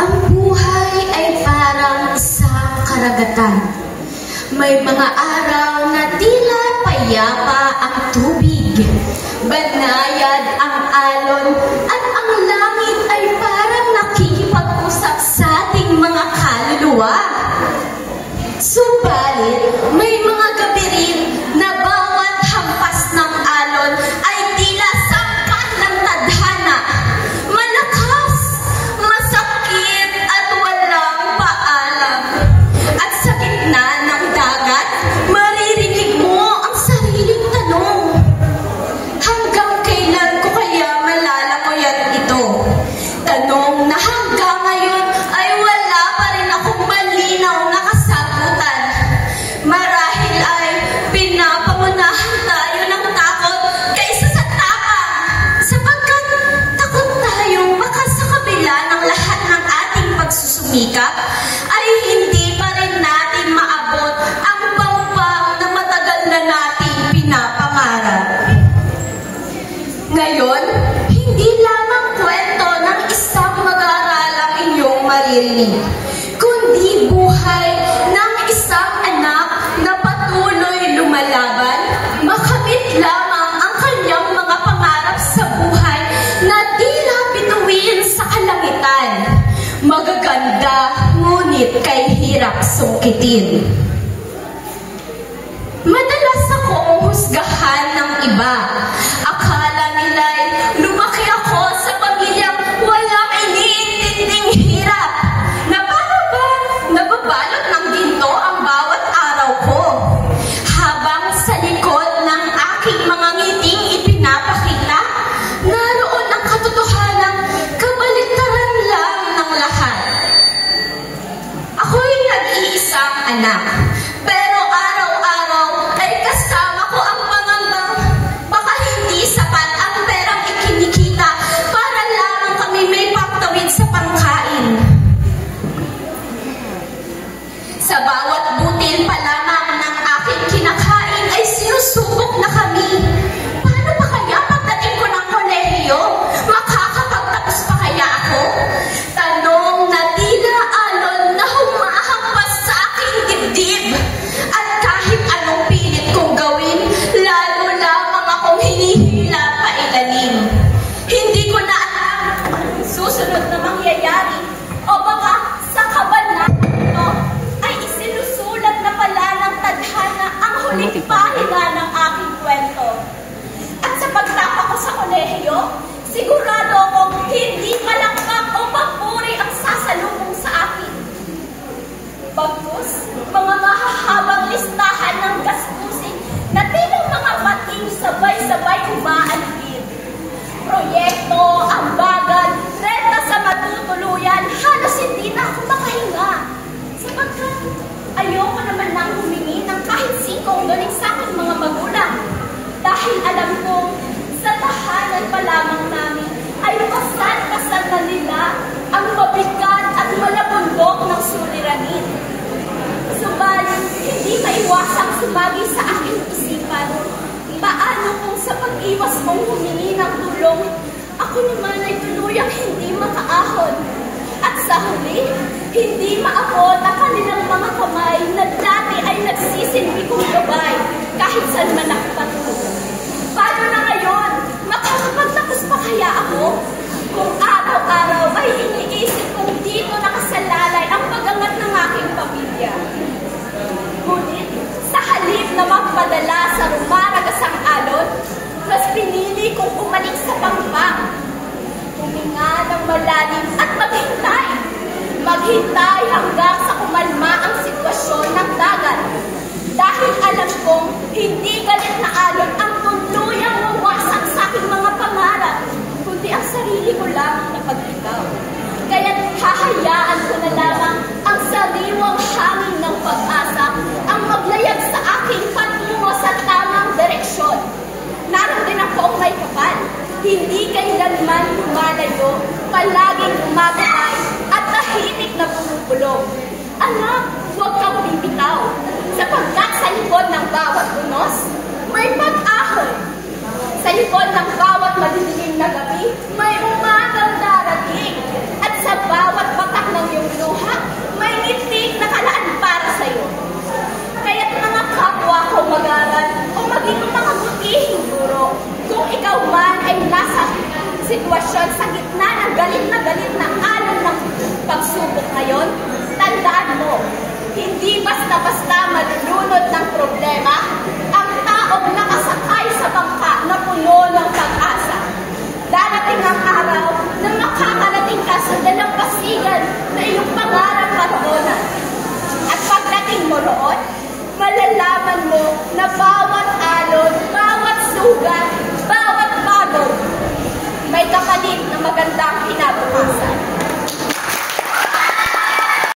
Ang buhay ay parang isang karagatan. May mga araw na tila payapa ang tubig, banayad ang alon, at ang langit ay parang nakikipag-usap sa ating mga kaluluwa. Subalit, may mga gabi rin na bawat hampas ng alon ay tila sampat ng tadhana. Malakas, masakit at walang paalam. At sa gitna ng dagat, maririnig mo ang sariling tanong. Hanggang kailan ko kaya malalamuyan ito? Tanong na hanggang ngayon ay wala pa rin akong malinaw na kasagutan. Marahil ay pinapangunahan tayo ng takot kaysa sa tapang, sapagkat takot tayong baka sa kabila ng lahat ng ating pagsusumikap ay hindi pa rin natin maabot ang pangpang na matagal na nating pinapangarap. Ngayon, hindi lamang kwento ng isang mag-aaralang inyong maririnig, kundi buhay ng isang anak na patuloy lumalaban, makamit lamang ang kanyang mga pangarap sa buhay na tila bituin sa kalangitan. Magaganda, ngunit kay hirap sungkitin. Madalas akong husgahan ng iba. Akala nila'y lumaki ako sa pamilyang walang iniintinding hirap, na para ba nababalot ng ginto ang bawat araw ko. Habang sa likod ng aking mga ngiting ipinapakita, naroon ang katotohanang kabaliktaran lang ng lahat. Ako'y nag-iisang anak, pero araw-araw ay kasama ko ang pangambang baka hindi sapat ang perang ikinikita para lamang kami may pagtawid sa pangkain. Sa bawat butil pa lamang ng aking kinakain ay sinusubok na kami. Paano pa kaya pagdating ko ng kolehiyo? Makakapagtapos pa kaya ako? Tanong na tila alon na humahampas sa aking dibdib. At kahit anong pilit kong gawin, lalo lamang akong hinihila pa ilalim. Hindi ko na alam ang susunod na mangyayari, o baka sa kabal na ito ay isinusulat na pala ng tadhana ang huling pahina ng aking kwento. At sa pagtapa ko sa kolehiyo, sigurado akong hindi palakpak o papuri ang sasalubong sa akin. Bagkus, mga mahahabang listahan ng gastusin na tilang mga pating sabay-sabay umaalipin. Proyekto, ambagan, renta sa matutuluyan, halos hindi na ako makahinga. Sapagkat ayoko naman nang humingi ng kahit singkong galing sa aking mga magulang. Dahil alam kong sa tahanan pa lamang namin ay kasal na nila ang mabigat at malabundok ng suliranin. Subalit, hindi maiwasang sumagi sa aking isipan. Paano kung sa pag-iwas mong humingi ng tulong, ako naman ay tuluyang hindi makaahon. At sa huli, hindi maabot ang kanilang mga kamay na dati ay nagsisilbi kong gabay kahit saan man ako patungo. Paano na ngayon? Makakapagtapos pa kaya ako? Kung araw-araw ay iniisip kong dito nakasalalay ang pagangat ng aking pamilya. Ngunit, sa halip na magpadala sa rumaragasang alon, mas pinili kong umalik sa pangpang. Huminga ng malalim at maghintay. Maghintay hanggang sa kumalma ang sitwasyon ng dagat. Dahil alam kong hindi galit na alon ang tuluyang wawasak sa aking mga pangarap, kundi ang sarili ko lamang na pagbitaw. Kaya't hahayaan ko na lamang ang sariwang hangin ng pag-asa ang maglayag sa aking patungo sa tamang direksyon. Naroon din ako may kapal, hindi kailanman lumalayo, palaging umatay at tahimik na bumubulong. Anak, huwag kang bibitaw, sapagkat sa likod ng bawat unos, may pag-ahon. Sa likod ng bawat madidilim na gabi, may umagang darating. At sa sitwasyon sa gitna ng galit na alon ng pagsubok ngayon, tandaan mo, hindi basta-basta malulunod ng problema